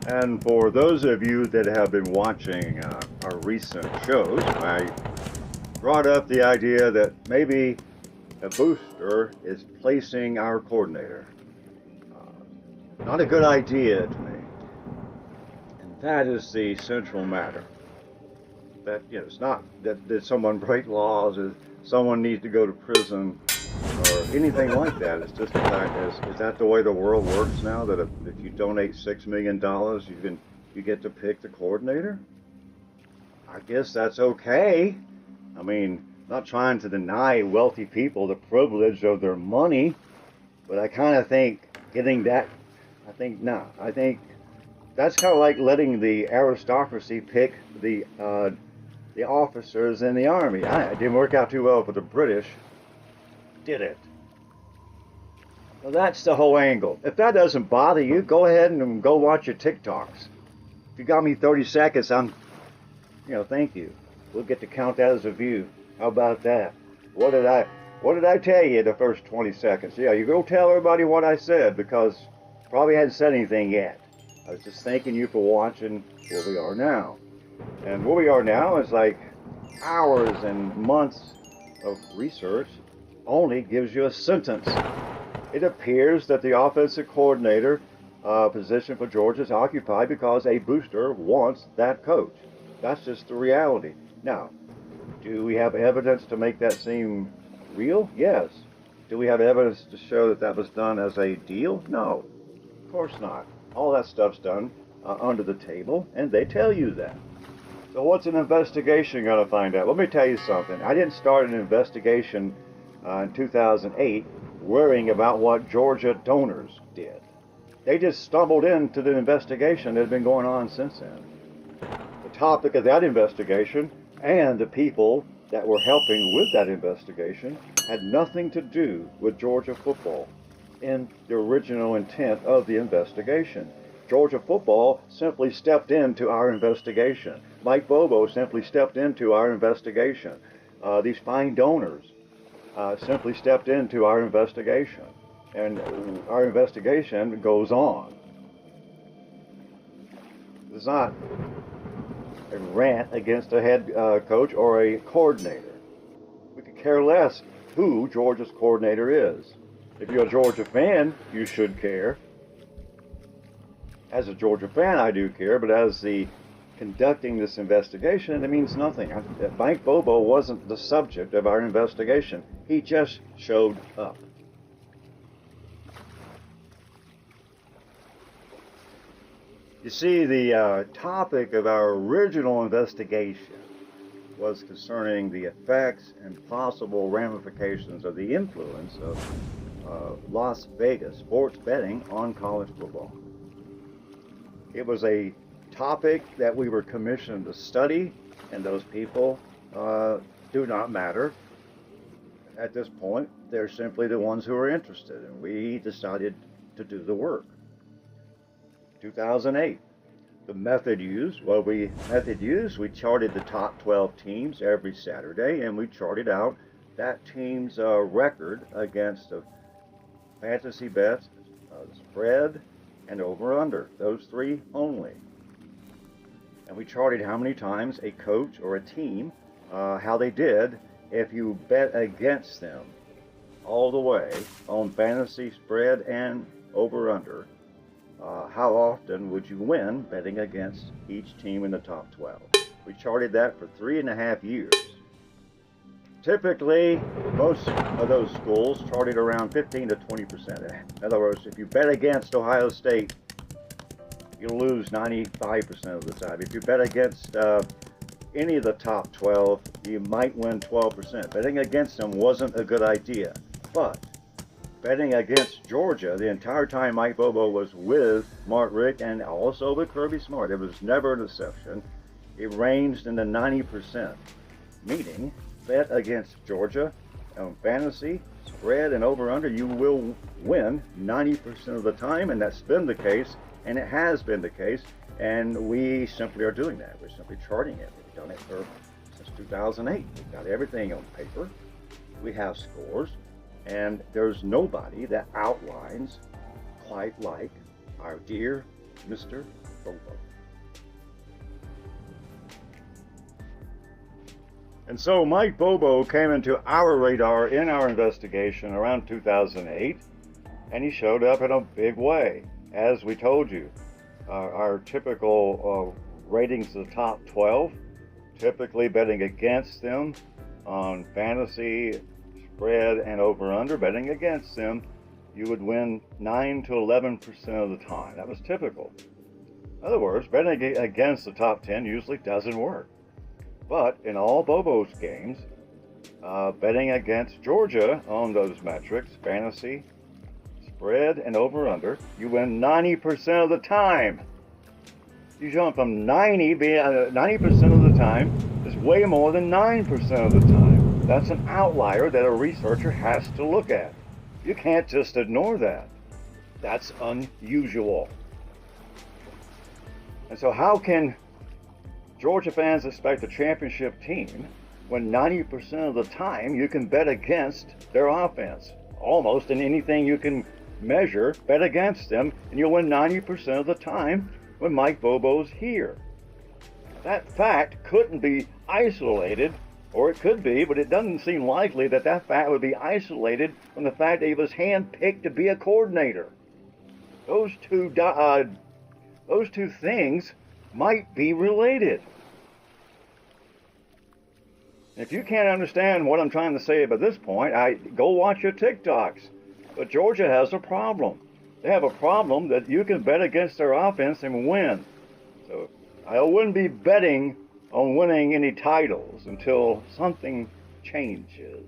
And for those of you that have been watching our recent shows, I brought up the idea that maybe a booster is placing our coordinator. Not a good idea to me. And that is the central matter. That, it's not that did someone break laws, or someone needs to go to prison, or anything like that. It's just the fact is that the way the world works now? That if you donate $6 million, you get to pick the coordinator? I guess that's okay. I mean, not trying to deny wealthy people the privilege of their money, but I kind of think getting that. I think that's kind of like letting the aristocracy pick the officers in the army. It didn't work out too well for the British, did it? Well, that's the whole angle. If that doesn't bother you, go ahead and go watch your TikToks. If you got me 30 seconds, thank you. We'll get to count that as a view. How about that? What did I tell you the first 20 seconds? Yeah, you go tell everybody what I said, because probably hadn't said anything yet. I was just thanking you for watching where we are now. And where we are now is like hours and months of research only gives you a sentence. It appears that the offensive coordinator position for Georgia is occupied because a booster wants that coach. That's just the reality. Now, do we have evidence to make that seem real? Yes. Do we have evidence to show that that was done as a deal? No, of course not. All that stuff's done under the table, and they tell you that. So what's an investigation going to find out? Let me tell you something. I didn't start an investigation in 2008 worrying about what Georgia donors did. They just stumbled into the investigation that had been going on since then. The topic of that investigation and the people that were helping with that investigation had nothing to do with Georgia football in the original intent of the investigation. Georgia football simply stepped into our investigation. Mike Bobo simply stepped into our investigation. These fine donors simply stepped into our investigation. And our investigation goes on. It's not a rant against a head coach or a coordinator. We could care less who Georgia's coordinator is. If you're a Georgia fan, you should care. As a Georgia fan, I do care, but as the conducting this investigation, it means nothing. Mike Bobo wasn't the subject of our investigation. He just showed up. You see, the topic of our original investigation was concerning the effects and possible ramifications of the influence of Las Vegas sports betting on college football. It was a topic that we were commissioned to study, and those people do not matter. At this point, they're simply the ones who are interested, and we decided to do the work. 2008. The method used, we charted the top 12 teams every Saturday, and we charted out that team's record against the fantasy bets, spread, and over-under, those three only. And we charted how many times a coach or a team, how they did if you bet against them all the way on fantasy, spread, and over-under. How often would you win betting against each team in the top 12? We charted that for 3.5 years. Typically, most of those schools charted around 15 to 20%. In other words, if you bet against Ohio State, you'll lose 95% of the time. If you bet against any of the top 12, you might win 12%. Betting against them wasn't a good idea. But betting against Georgia the entire time Mike Bobo was with Mark Richt and also with Kirby Smart, it was never an exception. It ranged in the 90%, meaning bet against Georgia on fantasy, spread, and over-under, you will win 90% of the time, and that's been the case, and it has been the case, and we simply are doing that. We're simply charting it. We've done it since 2008. We've got everything on paper. We have scores, and there's nobody that outlines quite like our dear Mr. Bobo. And so Mike Bobo came into our radar in our investigation around 2008, and he showed up in a big way. As we told you, our typical ratings of the top 12, typically betting against them on fantasy, spread, and over-under, betting against them, you would win 9 to 11% of the time. That was typical. In other words, betting against the top 10 usually doesn't work. But in all Bobo's games, betting against Georgia on those metrics, fantasy, spread, and over-under, you win 90% of the time. You jump from 90% of the time is way more than 9% of the time. That's an outlier that a researcher has to look at. You can't just ignore that. That's unusual. And so how can Georgia fans expect a championship team when 90% of the time you can bet against their offense? Almost in anything you can measure, bet against them, and you'll win 90% of the time when Mike Bobo's here. That fact couldn't be isolated, or it could be, but it doesn't seem likely that that fact would be isolated from the fact that he was handpicked to be a coordinator. Those two things might be related. If you can't understand what I'm trying to say at this point, go watch your TikToks. But Georgia has a problem. They have a problem that you can bet against their offense and win. So I wouldn't be betting on winning any titles until something changes.